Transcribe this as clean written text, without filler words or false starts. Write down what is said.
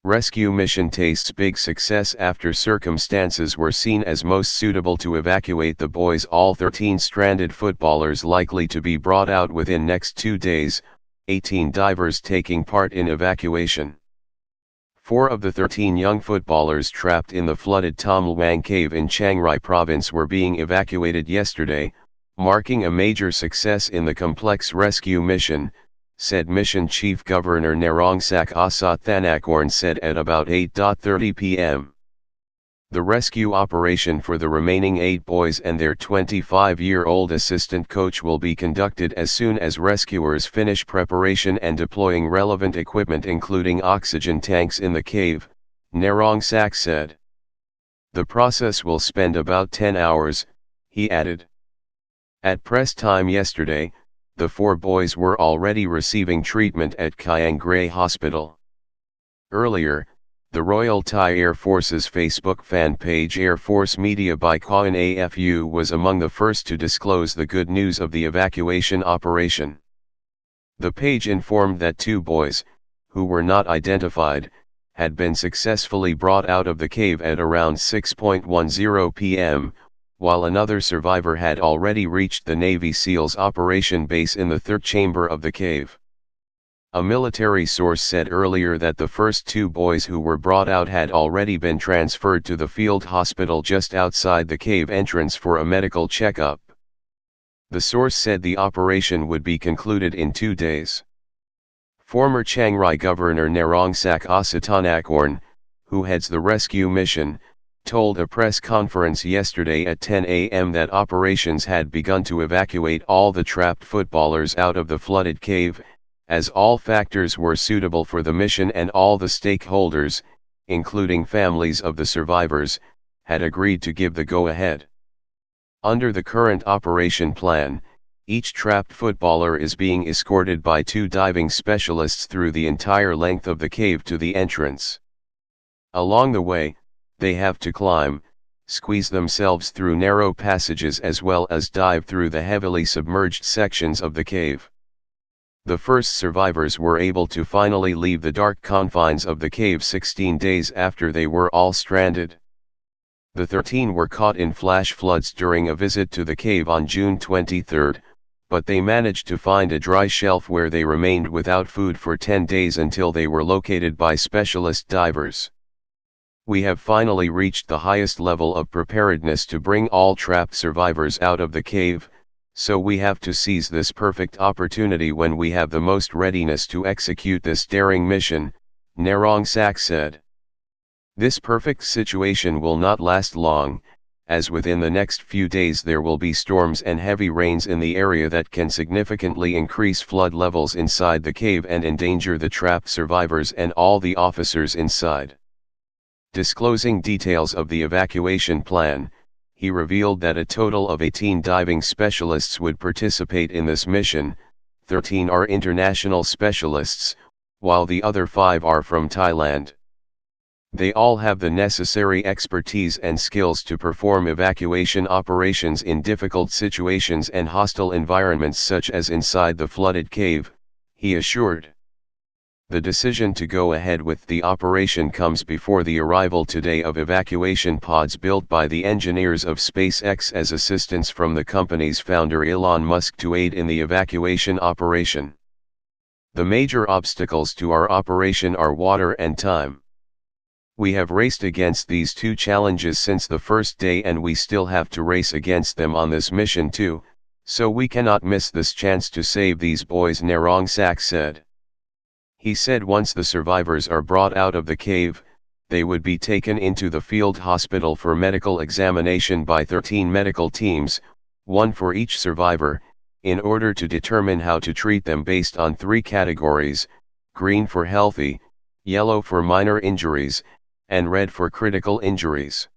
Rescue mission tastes big success after circumstances were seen as most suitable to evacuate the boys. All 13 stranded footballers likely to be brought out within next 2 days, 18 divers taking part in evacuation. 4 of the 13 young footballers trapped in the flooded Tham Luang cave in Chiang Rai province were being evacuated yesterday, marking a major success in the complex rescue mission, said Mission Chief Governor Narongsak Osotthanakorn said at about 8:30 p.m. The rescue operation for the remaining 8 boys and their 25-year-old assistant coach will be conducted as soon as rescuers finish preparation and deploying relevant equipment including oxygen tanks in the cave, Narongsak said. The process will spend about 10 hours, he added. At press time yesterday, the 4 boys were already receiving treatment at Chiang Rai Hospital. Earlier, the Royal Thai Air Force's Facebook fan page Air Force Media by Kawan AFU was among the first to disclose the good news of the evacuation operation. The page informed that 2 boys, who were not identified, had been successfully brought out of the cave at around 6:10 p.m., while another survivor had already reached the Navy SEALs operation base in the 3rd chamber of the cave. A military source said earlier that the first 2 boys who were brought out had already been transferred to the field hospital just outside the cave entrance for a medical checkup. The source said the operation would be concluded in 2 days. Former Chiang Rai Governor Narongsak Osotthanakorn, who heads the rescue mission, told a press conference yesterday at 10 a.m. that operations had begun to evacuate all the trapped footballers out of the flooded cave, as all factors were suitable for the mission and all the stakeholders, including families of the survivors, had agreed to give the go-ahead. Under the current operation plan, each trapped footballer is being escorted by 2 diving specialists through the entire length of the cave to the entrance. Along the way, they have to climb, squeeze themselves through narrow passages as well as dive through the heavily submerged sections of the cave. The first survivors were able to finally leave the dark confines of the cave 16 days after they were all stranded. The 13 were caught in flash floods during a visit to the cave on June 23, but they managed to find a dry shelf where they remained without food for 10 days until they were located by specialist divers. We have finally reached the highest level of preparedness to bring all trapped survivors out of the cave, so we have to seize this perfect opportunity when we have the most readiness to execute this daring mission, Narongsak said. This perfect situation will not last long, as within the next few days there will be storms and heavy rains in the area that can significantly increase flood levels inside the cave and endanger the trapped survivors and all the officers inside. Disclosing details of the evacuation plan, he revealed that a total of 18 diving specialists would participate in this mission. 13 are international specialists, while the other 5 are from Thailand. They all have the necessary expertise and skills to perform evacuation operations in difficult situations and hostile environments such as inside the flooded cave, he assured. The decision to go ahead with the operation comes before the arrival today of evacuation pods built by the engineers of SpaceX as assistance from the company's founder Elon Musk to aid in the evacuation operation. The major obstacles to our operation are water and time. We have raced against these 2 challenges since the first day and we still have to race against them on this mission too, so we cannot miss this chance to save these boys, Narongsak said. He said once the survivors are brought out of the cave, they would be taken into the field hospital for medical examination by 13 medical teams, 1 for each survivor, in order to determine how to treat them based on 3 categories: green for healthy, yellow for minor injuries, and red for critical injuries.